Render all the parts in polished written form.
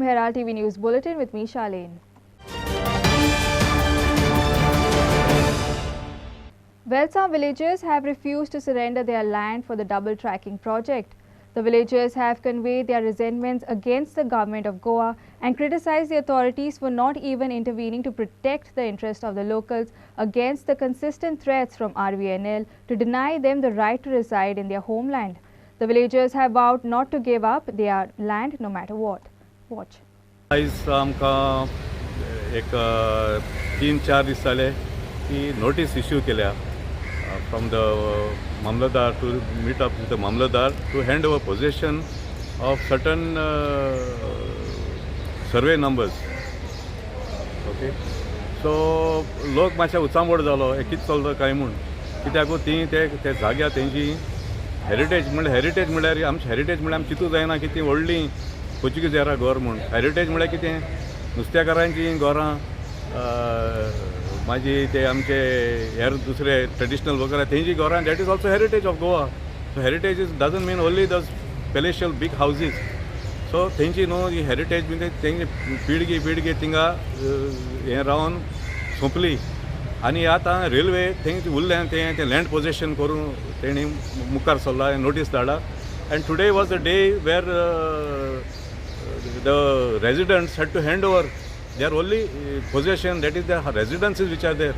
from Herald TV News Bulletin with me, Charlene. Well, some villagers have refused to surrender their land for the double tracking project. The villagers have conveyed their resentments against the government of Goa and criticized the authorities for not even intervening to protect the interest of the locals against the consistent threats from RVNL to deny them the right to reside in their homeland. The villagers have vowed not to give up their land no matter what. Watch. आमकां एक 3-4 दीस जाले की notice issue केल्या from the Mamladar to meet up with the Mamladar to hand over possession of certain survey numbers. Okay. So लोक मातशे उचांबोड जालो कितें चलता काय म्हूण कित्याक ती ते जाग्यार तेंची हेरिटेज म्हणल्यार आमची हेरिटेज म्हणल्यार आमी चिंतूं जायना की ती व्हडली पोर्चुगीज एरा घर म्हूण हेरिटेज म्हळ्यार कितें नुस्तेकारांची घरां माजी ते आमचे हेर दुसरे ट्रेडिशनल वगैरे तेंची घरां that is also heritage of Goa. So heritage is doesn't mean only the palatial big houses. सो तेंची न्हू ही हेरिटेज बी तेंची पिळगी थिंगा हें रावन सोंपली आनी आतां रेल्वे तेंची उरलें तें लँड पोजेशन करून तेणी मुखार सरला नोटीस धाडला. And today was the day where the residents had to hand over their only possession, that is the residences which are there.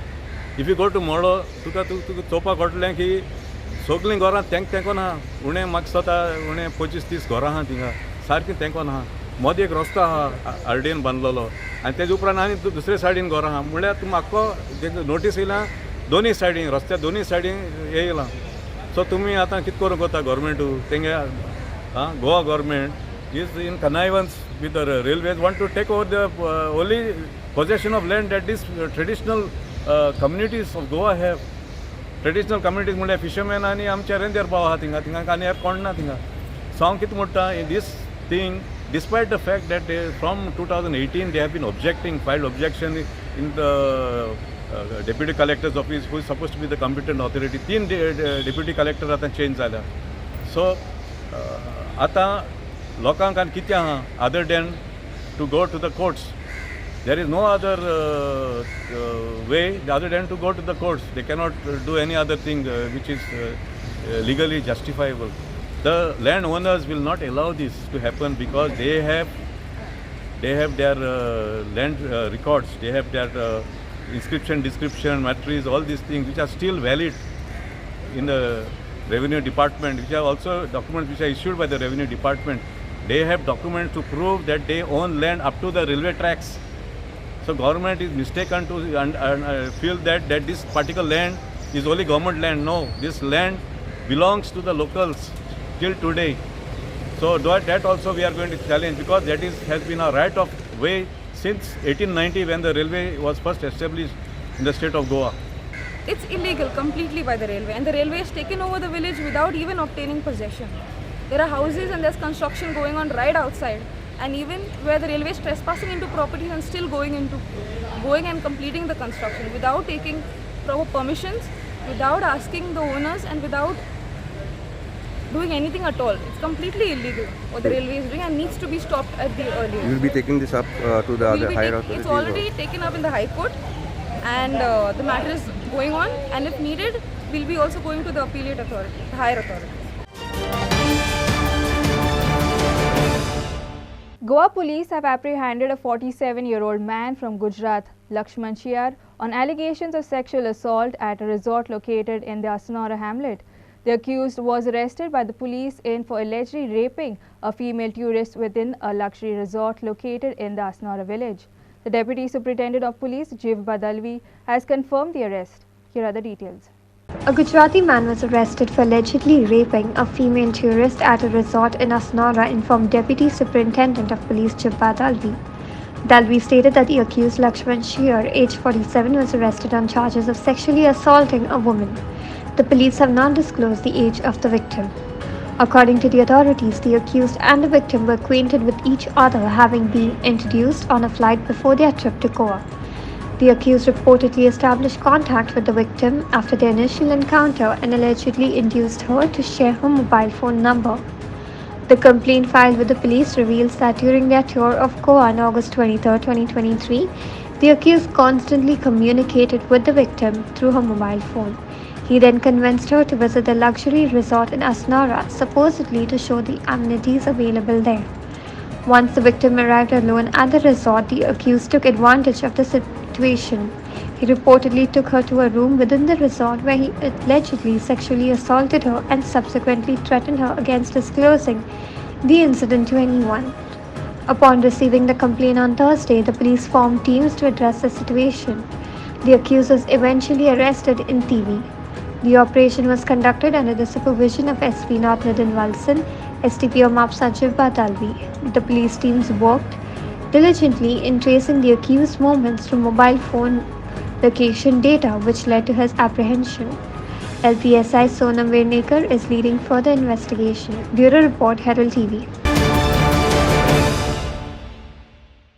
If you go to Modo, तुका चोवपाक कळटलें की सगळीं घरां तेंकोन आहा. उणें म्हाका स्वता उणें 25-30 घरां आहा थिंगा सारकीं तेंकोन आहा. मदीं एक रस्तो आहा आरडीएन बांदलेलो आनी तेजे उपरांत आनी दुसरे सायडीन घरां आहा. म्हळ्यार तुमी आख्खो नोटीस येयला दोनी सायडीन रस्त्या दोनी सायडीन येयलां. सो तुमी आतां कितें करूं कोता गव्हर्मेंटू तेंगे Goa government is in connivance with the railways want to take over the only possession of land that these traditional communities of Goa have. Traditional communities म्हणजे fishermen आणि आमचे रेंदेर भाव आहा थिंगा आनी हेर कोण ना थिंगा. सो हांव कितें म्हणटा this thing despite the fact that from 2018 they have been filed objection in the deputy collector's office who is supposed to be the competent authority. 3 deputy collector आतां चेंज जाल्या. सो आतां लोकांक आनी कितें आहा other than to go to the courts. There is no other way other than to go to the courts. They cannot do any other thing which is legally justifiable. The landowners will not allow this to happen because they have their land records. They have their description, matrices, all these things which are still valid in the revenue department, which are also documents which are issued by the revenue department. They have documents to prove that they own land up to the railway tracks. So government is mistaken to feel that this particular land is only government land. No, this land belongs to the locals till today. So that also we are going to challenge because that has been a right of way since 1890 when the railway was first established in the state of Goa. It's illegal completely by the railway, and the railway has taken over the village without even obtaining possession. There are houses and there's construction going on right outside, and even where the railway is trespassing into properties and still going and completing the construction without taking proper permissions, without asking the owners, and without doing anything at all. It's completely illegal what the railway is doing and needs to be stopped at the earliest. You will be taking this up to the other higher authorities? It's already taken up in the High Court, and the matter is going on, and if needed, we'll be also going to the appellate authority, the higher authority. Goa police have apprehended a 47-year-old man from Gujarat, Lakshman Chiar, on allegations of sexual assault at a resort located in the Asnora hamlet. The accused was arrested by the police for allegedly raping a female tourist within a luxury resort located in the Asnora village. The Deputy Superintendent of Police, Jiv Badalvi, has confirmed the arrest. Here are the details. A Gujarati man was arrested for allegedly raping a female tourist at a resort in Asnora, informed Deputy Superintendent of Police Jiv Dalvi. Dalvi stated that the accused Lakshman Chiar, aged 47, was arrested on charges of sexually assaulting a woman. The police have not disclosed the age of the victim. According to the authorities, the accused and the victim were acquainted with each other, having been introduced on a flight before their trip to Goa. The accused reportedly established contact with the victim after their initial encounter and allegedly induced her to share her mobile phone number. The complaint filed with the police reveals that during their tour of Goa on August 23, 2023, the accused constantly communicated with the victim through her mobile phone. He then convinced her to visit the luxury resort in Asnara, supposedly to show the amenities available there. Once the victim arrived alone at the resort, the accused took advantage of the situation. He reportedly took her to a room within the resort where he allegedly sexually assaulted her and subsequently threatened her against disclosing the incident to anyone. Upon receiving the complaint on Thursday, the police formed teams to address the situation. The accused was eventually arrested in TV. The operation was conducted under the supervision of SP North Nidin Walson, STPO Mapsa Jibba Dalvi. The police teams worked diligently in tracing the accused movements through mobile phone location data, which led to his apprehension. LPSI Sonam Vernikar is leading further investigation. Bureau Report, Herald TV.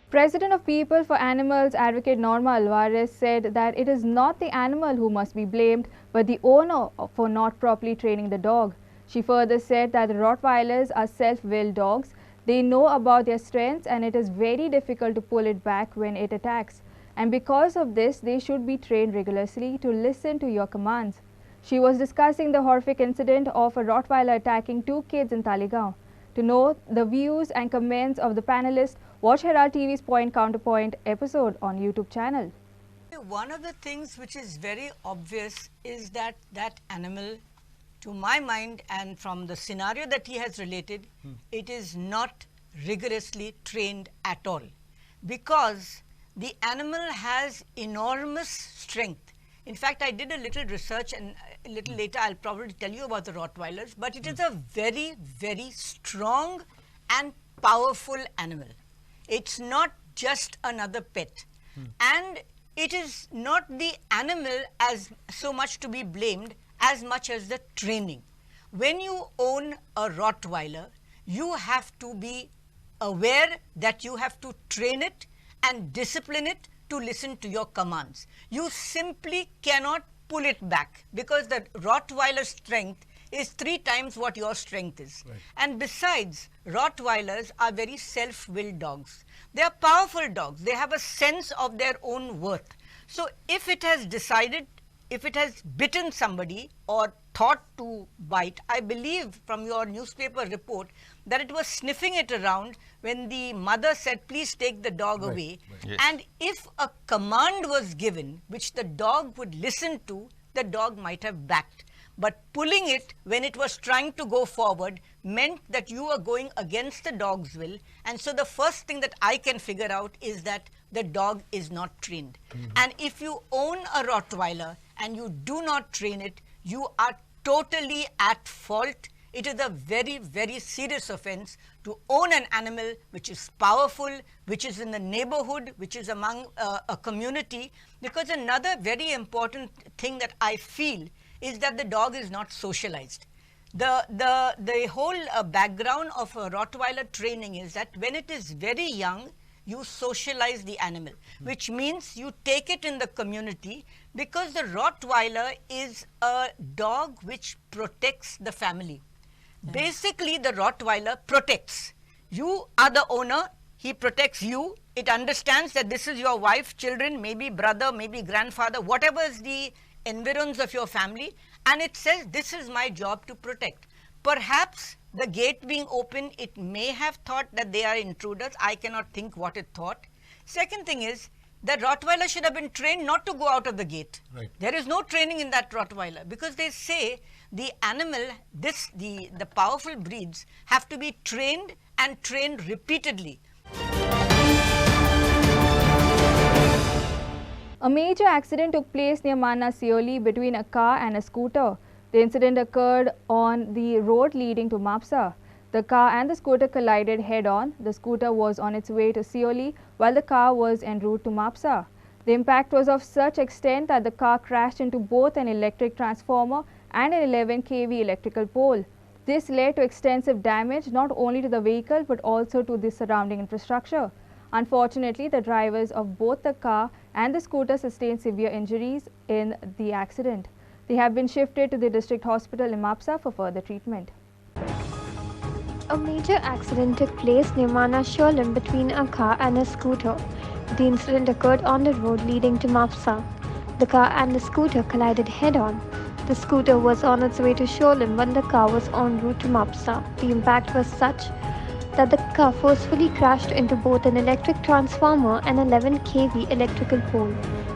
President of People for Animals advocate Norma Alvarez said that it is not the animal who must be blamed, but the owner for not properly training the dog. She further said that the Rottweilers are self-willed dogs. They know about their strengths and it is very difficult to pull it back when it attacks. And because of this, they should be trained rigorously to listen to your commands. She was discussing the horrific incident of a Rottweiler attacking two kids in Talegaon. To know the views and comments of the panelists, watch Herald TV's Point Counterpoint episode on YouTube channel. One of the things which is very obvious is that that animal, to my mind and from the scenario that he has related, it is not rigorously trained at all, because the animal has enormous strength. In fact, I did a little research, and a little later I'll probably tell you about the Rottweilers, but it is a very, very strong and powerful animal. It's not just another pet. And it is not the animal as so much to be blamed as much as the training. When you own a Rottweiler, you have to be aware that you have to train it and discipline it to listen to your commands. You simply cannot pull it back, because the Rottweiler strength is 3 times what your strength is. Right. And besides, Rottweilers are very self-willed dogs. They are powerful dogs. They have a sense of their own worth. So if it has decided, if it has bitten somebody or thought to bite, I believe from your newspaper report that it was sniffing it around when the mother said, please take the dog away. Right. Yes. And if a command was given which the dog would listen to, the dog might have backed. But pulling it when it was trying to go forward meant that you were going against the dog's will. And so the first thing that I can figure out is that the dog is not trained. And if you own a Rottweiler and you do not train it, you are totally at fault. It is a very, very serious offense to own an animal which is powerful, which is in the neighborhood, which is among a community. Because another very important thing that I feel is that the dog is not socialized. The whole background of a Rottweiler training is that when it is very young, you socialize the animal, which means you take it in the community, because the Rottweiler is a dog which protects the family. Yeah. Basically, the Rottweiler protects. You are the owner, he protects you. It understands that this is your wife, children, maybe brother, maybe grandfather, whatever is the environs of your family, and it says, this is my job to protect. Perhaps the gate being open, it may have thought that they are intruders. I cannot think what it thought. Second thing is, that Rottweiler should have been trained not to go out of the gate. Right. There is no training in that Rottweiler, because they say the animal, the powerful breeds have to be trained and trained repeatedly. A major accident took place near Manna Sioli between a car and a scooter. The incident occurred on the road leading to Mapsa. The car and the scooter collided head-on. The scooter was on its way to Sioli while the car was en route to Mapsa. The impact was of such extent that the car crashed into both an electric transformer and an 11 kV electrical pole. This led to extensive damage not only to the vehicle but also to the surrounding infrastructure. Unfortunately, the drivers of both the car and the scooter sustained severe injuries in the accident. They have been shifted to the district hospital in Mapsa for further treatment. A major accident took place near Manasholam between a car and a scooter. The incident occurred on the road leading to Mapsa. The car and the scooter collided head-on. The scooter was on its way to Sholam when the car was en route to Mapsa. The impact was such that the car forcefully crashed into both an electric transformer and 11 kV electrical pole.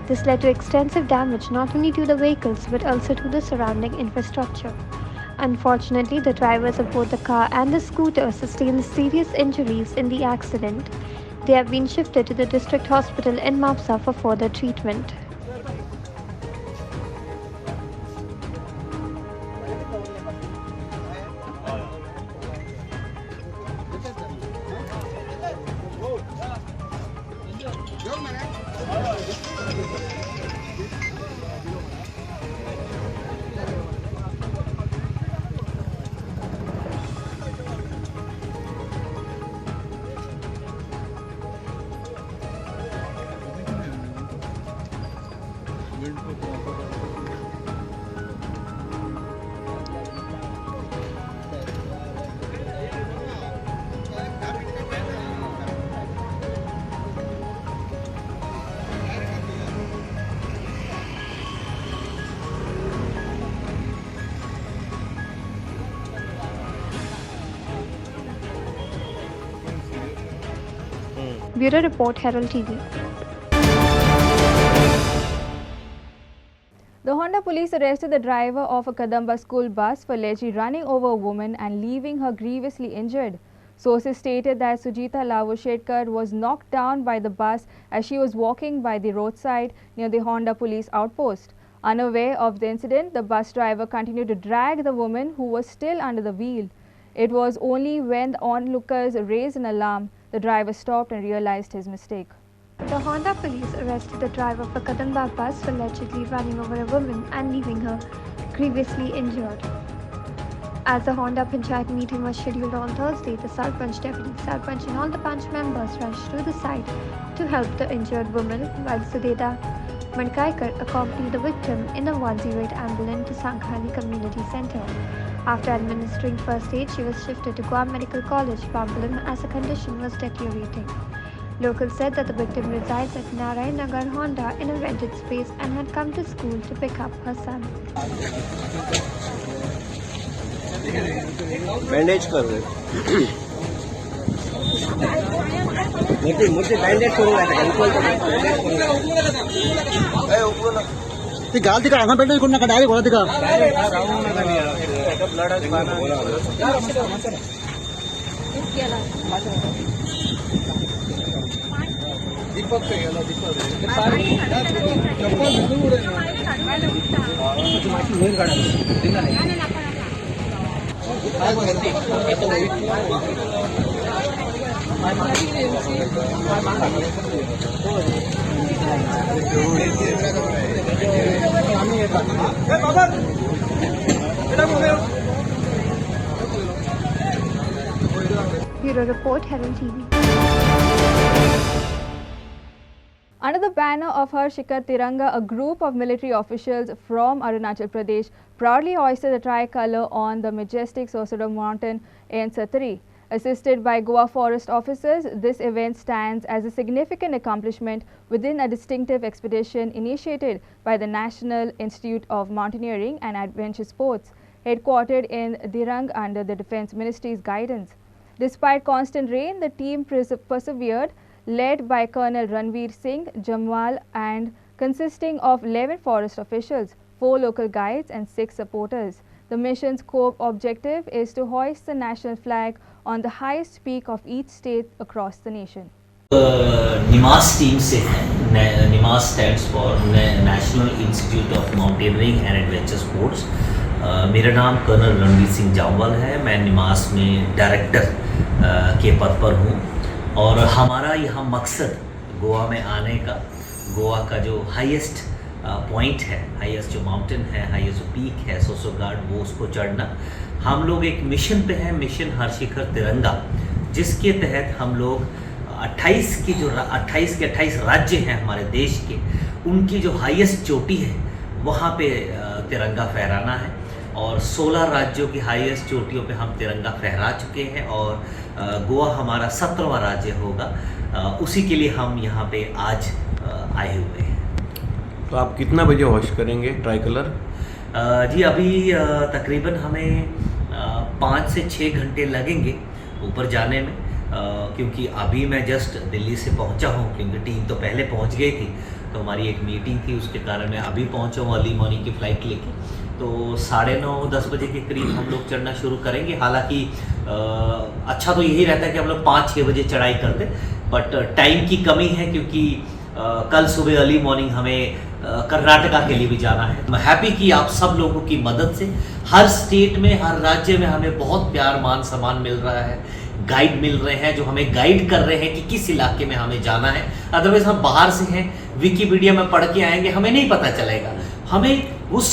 This led to extensive damage not only to the vehicles but also to the surrounding infrastructure. Unfortunately, the drivers of both the car and the scooter sustained serious injuries in the accident. They have been shifted to the district hospital in Mapsa for further treatment. Bureau Report, Herald TV. The Honda police arrested the driver of a Kadamba school bus for allegedly running over a woman and leaving her grievously injured. Sources stated that Sujita Lavoshetkar was knocked down by the bus as she was walking by the roadside near the Honda police outpost. Unaware of the incident, the bus driver continued to drag the woman who was still under the wheel. It was only when the onlookers raised an alarm the driver stopped and realized his mistake. The Honda police arrested the driver of a Kadamba bus for allegedly running over a woman and leaving her grievously injured. As the Honda Panchayat meeting was scheduled on Thursday, the Sarpanch, Deputy Sarpanch and all the Panch members rushed to the site to help the injured woman, while Sudeda Madkaikar accompanied the victim in a 108 ambulance to Sankhali Community Center. After administering first aid, she was shifted to Goa Medical College, Pambalam, as her condition was deteriorating. Locals said that the victim resides at Narayan Nagar Honda in a rented space and had come to school to pick up her son. Bandage कर रहे मुझे bandage करूँगा ते गाल दिखा आँखों bandage करना कटाए बोला दिखा दीपक पे याला दीपक Bureau Report, Herald TV. Under the banner of Har Shikhar Tiranga, a group of military officials from Arunachal Pradesh proudly hoisted the tricolor on the majestic Sosodom mountain in Satari. Assisted by Goa forest officers, this event stands as a significant accomplishment within a distinctive expedition initiated by the National Institute of Mountaineering and Adventure Sports, headquartered in Dirang under the Defence Ministry's guidance. Despite constant rain, the team persevered, led by Colonel Ranveer Singh Jamwal and consisting of 11 forest officials, 4 local guides and 6 supporters. The mission's core objective is to hoist the national flag on the highest peak of each state across the nation. NIMAS team से है. NIMAS stands for national institute of mountaineering and adventure sports. मेरा नाम colonel Ranveer Singh Jammwal है. मैं निमास में director के पद पर हूँ और हमारा यहाँ मकसद गोवा में आने का, गोवा का जो हाईएस्ट पॉइंट है, हाईएस्ट जो माउंटेन है, हाईएस्ट जो पीक है सोसोगाड, वो उसको चढ़ना. हम लोग एक मिशन पे हैं, मिशन हर शिखर तिरंगा, जिसके तहत हम लोग 28 के 28 राज्य हैं हमारे देश के, उनकी जो हाईएस्ट चोटी है वहाँ पे तिरंगा फहराना है. और 16 राज्यों की हाईएस्ट चोटियों पे हम तिरंगा फहरा चुके हैं और गोवा हमारा 17वां राज्य होगा। उसी के लिए हम यहाँ पे आज आए हुए हैं। तो आप कितना बजे होस्ट करेंगे ट्राइकलर? जी अभी तकरीबन हमें 5 से 6 घंटे लगेंगे ऊपर जाने में, क्योंकि अभी मैं जस्ट दिल्ली से पहुंचा हूं, क्योंकि टीम तो पहले पहुंच गई थी, तो हमारी एक मीटिंग थी, उसके कारण मैं अभी पहुंचा हूं अर्ली मॉर्निंग की फ़्लाइट लेके। तो 9:30-10 बजे के करीब हम लोग चढ़ना शुरू करेंगे। हालांकि अच्छा तो यही रहता है कि हम लोग 5-6 बजे चढ़ाई करते, बट टाइम की कमी है, क्योंकि कल सुबह अर्ली मॉर्निंग हमें कर्नाटका के लिए भी जाना है। मैं हैप्पी कि आप सब लोगों की मदद से हर स्टेट में, हर राज्य में हमें बहुत प्यार मान सम्मान मिल रहा है, गाइड मिल रहे हैं जो हमें गाइड कर रहे हैं कि किस इलाके में हमें जाना है। अदरवाइज हम बाहर से हैं, विकिपीडिया में पढ़ के आएंगे, हमें नहीं पता चलेगा। हमें उस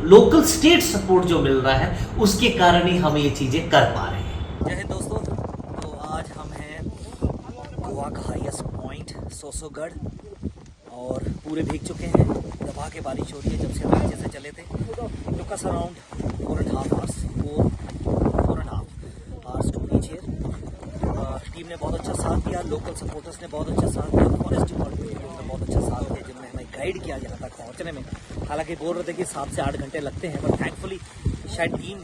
लोकल स्टेट सपोर्ट जो मिल रहा है उसके कारण ही हम ये चीज़ें कर पा रहे हैं। जय हिंद दोस्तों। तो आज हम हैं गोवा का हाईएस्ट पॉइंट सोसोगढ़ और पूरे भीग चुके हैं। दबा के बारिश हो रही है जब से हम नीचे से चले थे। Took us around 4.5 hours to reach here. Team ने बहुत अच्छा साथ दिया, लोकल सपोर्टर्स ने बहुत अच्छा साथ दिया, फॉरेस्ट डिपार्टमेंट ने बहुत अच्छा साथ दिया, जिन्होंने हमें गाइड किया यहाँ तक पहुँचने में। हालांकि बोल रहे थे कि 7 से 8 घंटे लगते हैं, बट थैंकफुली शायद टीम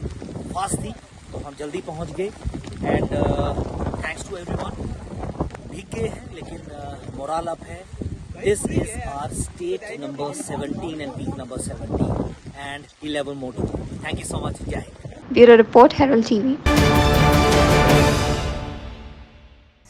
फास्ट थी तो हम जल्दी पहुँच गए। And thanks to everyone. भीग गए हैं लेकिन मोरल अप है। This is our state number 17 and peak number 17 and 11 more to go. Thank you so much. Jai Hind. Bureau Report, Herald TV.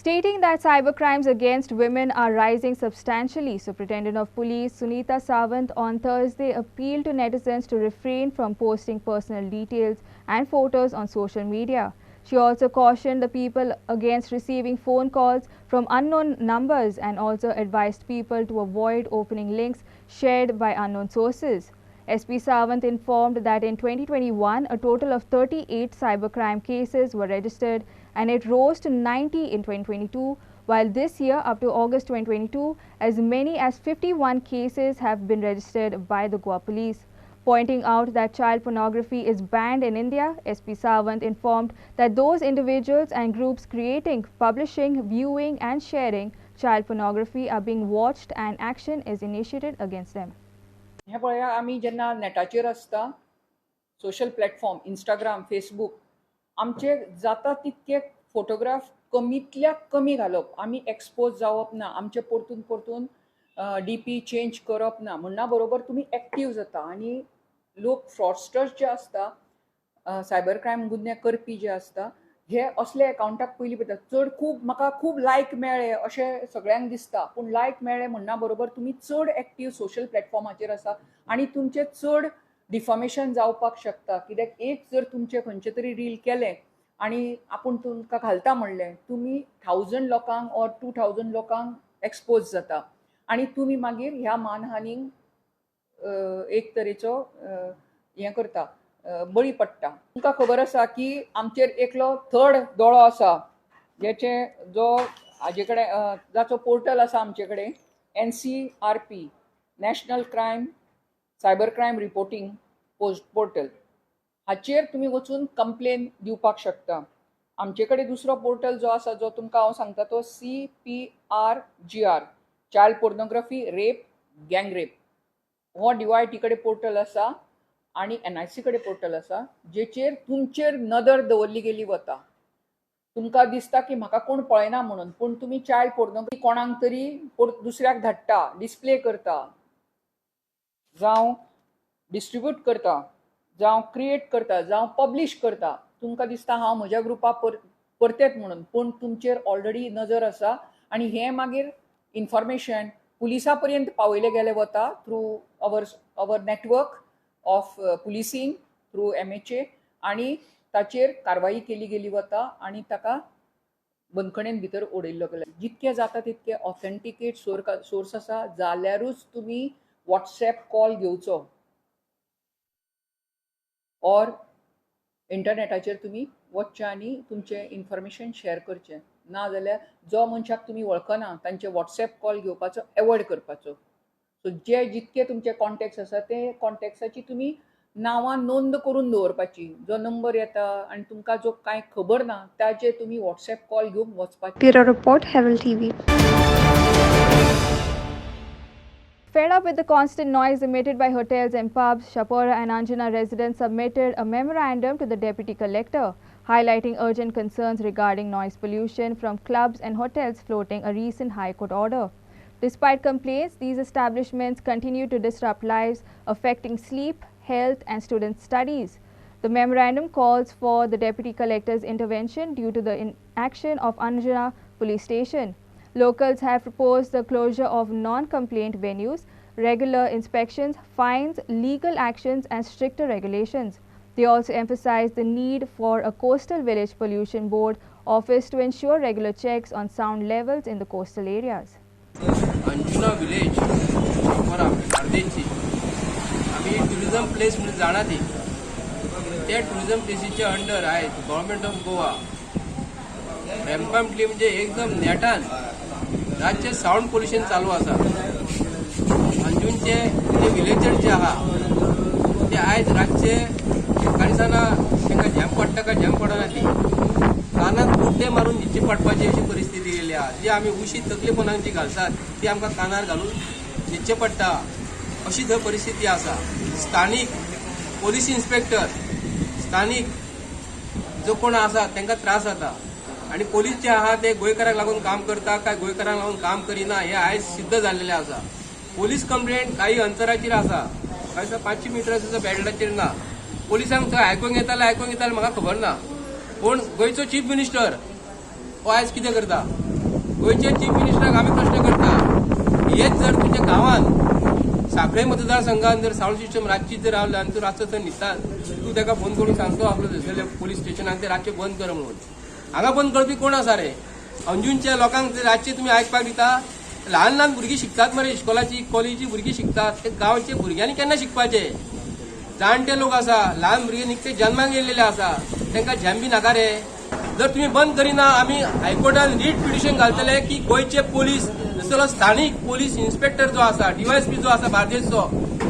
Stating that cybercrimes against women are rising substantially, Superintendent of Police Sunita Sawant on Thursday appealed to netizens to refrain from posting personal details and photos on social media. She also cautioned the people against receiving phone calls from unknown numbers and also advised people to avoid opening links shared by unknown sources. SP Sawant informed that in 2021, a total of 38 cybercrime cases were registered and it rose to 90 in 2022, while this year up to August 2022, as many as 51 cases have been registered by the Goa Police. Pointing out that child pornography is banned in India, SP Sawant informed that those individuals and groups creating, publishing, viewing and sharing child pornography are being watched and action is initiated against them. हे पळया आमी जेन्ना नेटाचेर आसता social platform Instagram Facebook आमचे जाता तितके photograph कमींतल्या कमी घालप, आमी एक्सपोज जावप ना, आमचे परतून डीपी चेंज करप ना म्हणना बरोबर तुमी एक्टीव जाता आनी लोक फ्रॉडस्टर्स जे आसता सायबर क्रायम गुन्हे करपी जे आसता हे असले अकाउंटाक पयलीं पळयता चड म्हाका खूब लायक मेळ्ळे अशें सगळ्यांक दिसता, पूण लायक मेळ्ळे म्हणना बरोबर तुमी चड एक्टीव सोशल प्लॅटफॉर्माचेर आसा आनी तुमचें चड डिफॉमेशन जावपाक शकता, कित्याक एक जर तुमचें खंयचें तरी रील केलें आनी आपूण तुमकां घालता म्हणलें तुमी 1000 लोकांक ऑर 2000 लोकांक एक्सपोज जाता आनी तुमी मागीर ह्या मानहानीक एक तरेचो हें करता, बळी पडटा. तुमकां खबर आसा की आमचेर एकलो थर्ड दोळो आसा हाजे कडेन जाचो पोर्टल आसा आमचे कडेन NCRP national crime cyber crime reporting portal. हाचेर तुमी वचून कंप्लेन दिवपाक शकता. आमचे कडेन दुसरो पोर्टल जो आसा जो तुमकां हांव सांगता तो CPRGR चायल्ड पोर्नोग्राफी रेप गँग रेप हो DYT कडेन पोर्टल आसा आनी NIC कडेन पोर्टल आसा जेचेर तुमचेर नदर दवरली गेली वता. तुमकां दिसता की म्हाका कोण पळयना म्हणून, पूण तुमी चायल्ड पोर्नोग्राफी कोणाक तरी दुसऱ्याक धाडटा, डिस्प्ले करता, जावं डिस्ट्रिब्यूट करता, जावं क्रिएट करता, जावं पब्लीश करता. तुमकां दिसता हांव म्हज्या ग्रुपाक परतेत म्हणून, पूण तुमचेर ऑलरेडी नजर आसा आनी हें मागीर इन्फॉर्मेशन पुलिसा पर्यंत पावयले गेले वता through our network of policing through MHA आनी ताचेर कारवाई केली गेली वता आनी ताका बंदखणेन भितर उडयल्लो गेलो. जितके जाता तितके ऑथेंटिकेट सोर्स आसा जाल्यारूच तुमी WhatsApp कॉल घेवचो ऑर इंटरनेटाचेर तुमी वचचें आनी तुमचें इन्फॉर्मेशन शेअर करचें. ना जाल्यार जो मनशाक तुमी वळखना तांचे WhatsApp कॉल घेवपाचो एवॉयड करपाचो. सो जे जितके तुमचे कॉन्टॅक्ट्स आसा ते कॉन्टॅक्ट्साची तुमी नावां नोंद करून दवरपाची. जो नंबर येता आनी तुमकां जो कांय खबर ना ताचेर तुमी WhatsApp कॉल घेवन वचपाचें. Bureau Report, Herald TV. Fed up with the constant noise emitted by hotels and pubs, Shapora and Anjana residents submitted a memorandum to the Deputy Collector, highlighting urgent concerns regarding noise pollution from clubs and hotels floating a recent High Court order. Despite complaints, these establishments continue to disrupt lives, affecting sleep, health and students' studies. The memorandum calls for the Deputy Collector's intervention due to the inaction of Anjana Police Station. Locals have proposed the closure of non-complaint venues, regular inspections, fines, legal actions and stricter regulations. They also emphasize the need for a coastal village pollution board office to ensure regular checks on sound levels in the coastal areas. Anjuna village शंभरा बार्देची आम्ही tourism place म्हणून जाणा ती त्या tourism प्लेसीच्या under आहे government of Goa rampantly म्हणजे एकदम नेटान राज्य साऊंड पोल्युशन चालू असा. अंजुनचे जे विलेजर जे आहा ते आयज रातचे कांय दिसांना तांकां झॅम पडटा काय झॅम पडना ती कानात गुड्डे मारून न्हिदची पडपाची अशी परिस्थिती येयली आहा. जी आमी उशी तकलीफोनाक जी घालतात ती आमकां कानार घालून न्हिदचें पडटा अशी थंय परिस्थिती आसा. स्थानीक पोलीस इन्स्पेक्टर स्थानीक जो कोण आसा तांकां त्रास जाता आनी पोलीस जे आहा ते गोंयकारांक लागून काम करता काय गोंयकारांक लागून काम करिना हे आयज सिद्ध जाल्लेलें आसा. पोलीस कंप्लेंट काही अंतराचेर आसा, काय 500 मिटराचो बॅल्टाचेर ना. पोलिसांक थंय आयकूंक येतालें म्हाका खबर ना. पूण गोंयचो चीफ मिनिस्टर हो आयज कितें करता? गोंयचे चीफ मिनिस्टराक आमी प्रश्न करता, हेच जर तुज्या गांवांत सांखळे मतदारसंघात जर साऊंड सिस्टम रातची जर रावले आनी तूं रातचो थंय न्हिदता, तूं ताका फोन करून सांगतो आपलो थंयसरल्या पुलीस स्टेशनाक ते रातचे बंद कर म्हणून. हांगा बंद करपी कोण आसा रे? अंजुनच्या लोकांक रातचे तुमी आयकपाक दिता? ल्हान ल्हान भुरगीं शिकतात मरे, इस्कॉलाची कॉलेजीची भुरगीं शिकतात. ते गांवच्या भुरग्यांनी केन्ना शिकपाचे? जाणटे लोक आसा, ल्हान भुरगे निकते जन्माक येयलेले आसा, तांकां झॅम बी नाका रे. जर तुम्ही बंद करिना आमी हायकोर्टान रीट पिटिशन घालतले की गोंयचे पोलीस जसो स्थानीक पोलीस इन्स्पेक्टर जो आसा, DYSP जो आसा बार्देसचो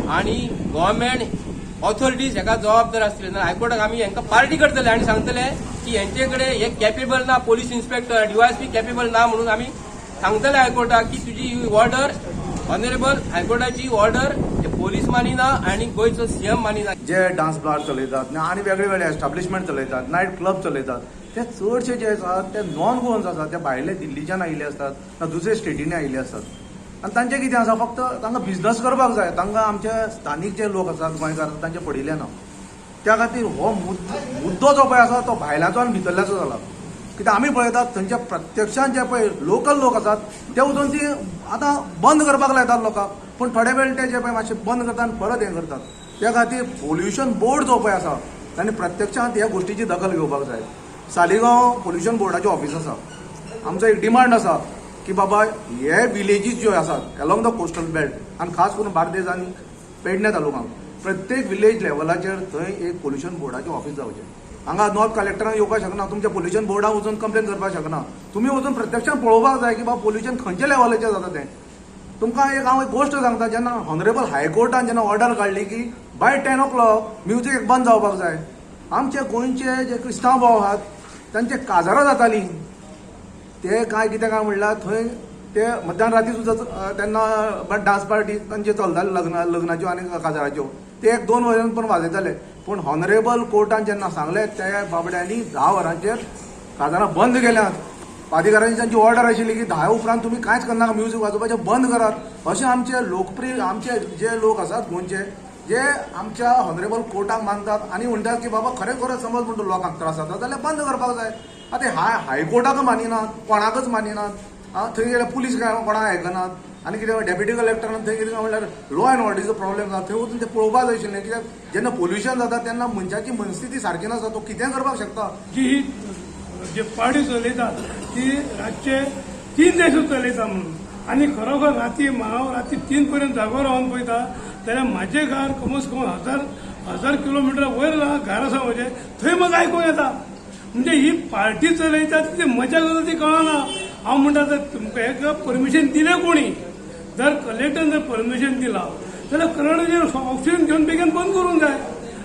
आनी गव्हर्नमेंट ऑथॉरिटीज हेका जबाबदार आसतले. हायकोर्टाक आमी हांकां पार्टी करतले आनी सांगतले की हेंचे कडेन हे कॅपेबल ना, पोलीस इन्स्पेक्टर DYSP कॅपेबल ना म्हणून आमी सांगतले हायकोर्टाक की तुजी ही ऑर्डर ऑनरेबल हायकोर्टाची ऑर्डर पोलीस मानिना आणि गोंयचो CM मानिना. जे डान्स बार चलयतात आनी वेगळे वेगळे एस्टाब्लिशमेंट चलयतात, नायट क्लब चलयतात, ते चडशे जे आसात ते नॉन गोवन्स आसात. ते भायले दिल्लीच्यान आयिल्ले असतात ना दुसरे स्टेटींनी आयिल्ले असतात. आनी तांचे कितें आसा, फक्त तांकां बिझनस करपाक जाय. तांकां आमचे स्थानीक जे लोक आसात गोंयकार तांचे पडिल्ले ना. त्या खातीर हो मुद्दो जो पळय आसा तो भायल्याचो आनी भितरल्याचो जाला. कित्याक आमी पळयतात थंयचे प्रत्यक्षान जे पळय लोकल लोक आसात ते वचून ती आतां बंद करपाक लायतात लोकांक. पूण थोडे वेळ ते जे पळय मातशें बंद करतात आनी परत हें करतात. त्या खातीर पोल्युशन बोर्ड जो पळय आसा तांणी प्रत्यक्षांत ह्या गोश्टीची दखल घेवपाक जाय. सालिगांव पोल्युशन बोर्डाचें ऑफिस आसा. आमचो एक डिमांड आसा की बाबा हे विलेजीस ज्यो आसात अलॉंग द कोस्टल बेल्ट आनी खास करून बार्देस आनी पेडणे तालुकांत प्रत्येक विलेज लेवलाचेर थंय एक पोल्युशन बोर्डाचें ऑफिस जावचें. हांगा नॉर्थ कलेक्टरान येवपाक शकना, तुमच्या पोल्युशन बोर्डाक वचून कंप्लेन करपाक शकना. तुमी वचून प्रत्यक्षान पळोवपाक जाय की बाबा पोल्युशन खंयच्या लेवलाचेर जाता तें. तुमकां हांव एक गोश्ट सांगता, जेन्ना ऑनरेबल हायकोर्टान जेन्ना ऑर्डर काडली की बाय 10 o'clock म्युजीक बंद जावपाक जाय, आमचे गोंयचे जे क्रिस्तांव भाव आहात तांचे काजारां जातालीं. ते काय कितें काय म्हणल्यार थंय ते मध्यान राती सुद्दां तेन्ना डान्स पार्टी तांचे चलताले लग्नाच्यो आनी काजाराच्यो. ते 1-2 वरां पण वाजयताले. पूण ऑनरेबल कोर्टान जेन्ना सांगलें त्या बाबड्यांनी 10 वरांचेर काजारां बंद केल्यात. प्राधिकारांची तांची ऑर्डर आशिल्ली की 10 उपरांत तुमी कांयच करनाका, म्युजीक वाजोवपाचें बंद करात. अशें आमचे लोकप्रिय आमचे जे लोक आसात गोंयचे जे आमच्या ऑनरेबल कोर्टाक मानतात आनी म्हणटात की बाबा खरें खरें समज म्हणटा लोकांक त्रास जाता जाल्यार बंद करपाक जाय. आतां हायकोर्टाक मानिनात, कोणाकच मानिनात. थंय गेल्यार पुलीस कोणाक आयकनात आनी कितें डेप्युटी कलेक्टरान थंय कितें म्हणल्यार लॉ एंड ऑर्डरीचो प्रॉब्लेम जाता. थंय वचून ते पळोवपाक जाय आशिल्लें. कित्याक जेन्ना पोल्युशन जाता तेन्ना मनशाची मनस्थिती सारकी नासता, तो कितें करपाक शकता. जी जे पार्टी चलयतात ती रातचे 3 दिसूच चलयता म्हणून. आनी खरोखर हांव राती 3 पर्यंत जागो रावन पळयता जाल्यार म्हाजें घर कमस कम 1000 किलोमिटर वयर घर आसा म्हजें, थंय म्हाका आयकूंक येता. म्हणजे ही पार्टी चलयता ती मजा करता ती कळना. हांव म्हणटा तुमकां हेका परमिशन दिलें कोणी? जर कलेक्टरान जर परमिशन दिला जाल्यार करंट ऑक्सिजन घेवन बेगीन बंद करूंक जाय.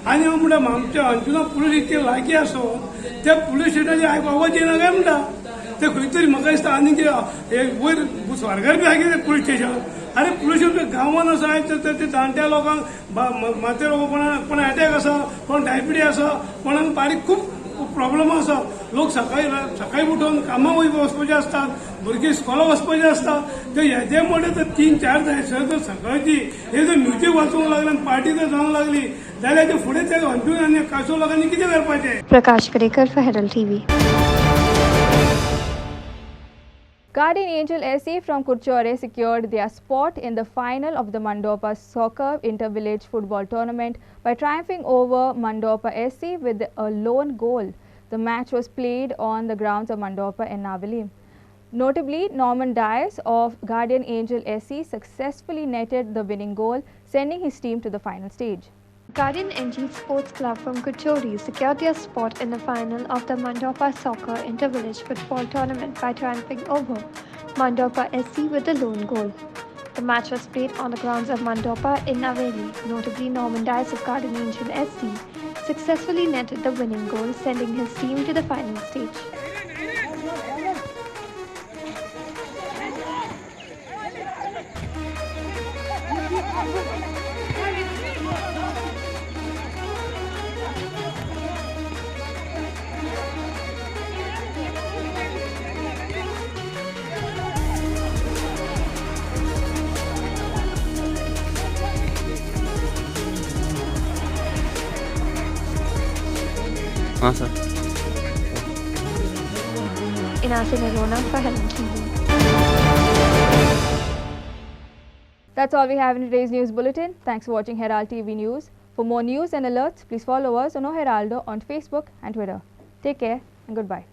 आनी हांव म्हणटा आमच्या अंजुना पुलीस इतके लागीं आसून त्या पुलीस स्टेशनाचेर आयकूंक आवाज येना काय म्हणटा ते खंय तरी म्हाका दिसता आनी कितें वयर स्वर्गार बी आहा कितें पुलीस स्टेशन अरे पुलीस स्टेशन गांवांत आसा ते जाणट्या लोकांक माते कोण अटॅक आसा कोण डायबिटीज आसा कोणाक बारीक खूब प्रॉब्लेम आसा लोक सकाळी उठून कामाक वचपाचे असतात भुरगीं स्कॉलाक वचपाचे असता ते हेजे मोठे तर 3-4 जायसर जर सकाळची हे जर म्युजीक वाजोवंक लागले आनी पार्टी जर जावंक लागली जाल्यार ते फुडें ते अंजून आनी कासो लोकांनी कितें करपाचें. प्रकाश Kadekar for Herald TV. Guardian Angel SC from Kurchore secured their spot in the final of the Mandapa Soccer Inter-Village Football Tournament by triumphing over Mandapa SC with a lone goal. The match was played on the grounds of Mandapa in Navali. Notably, Norman Dias of Guardian Angel SC successfully netted the winning goal, sending his team to the final stage. Guardian Angel Sports Club from Kuchori secured their spot in the final of the Mandapa Soccer Inter-Village Football Tournament by triumphing over Mandapa SC with a lone goal. The match was played on the grounds of Mandapa in Naveli. Notably, Norman Dias of Guardian Angel SC successfully netted the winning goal, sending his team to the final stage. हाँ sir. Inasi Nerona for Herald TV. That's all we have in today's news bulletin. Thanks for watching Herald TV News. For more news and alerts, please follow us on Heraldo on Facebook and Twitter. Take care and goodbye.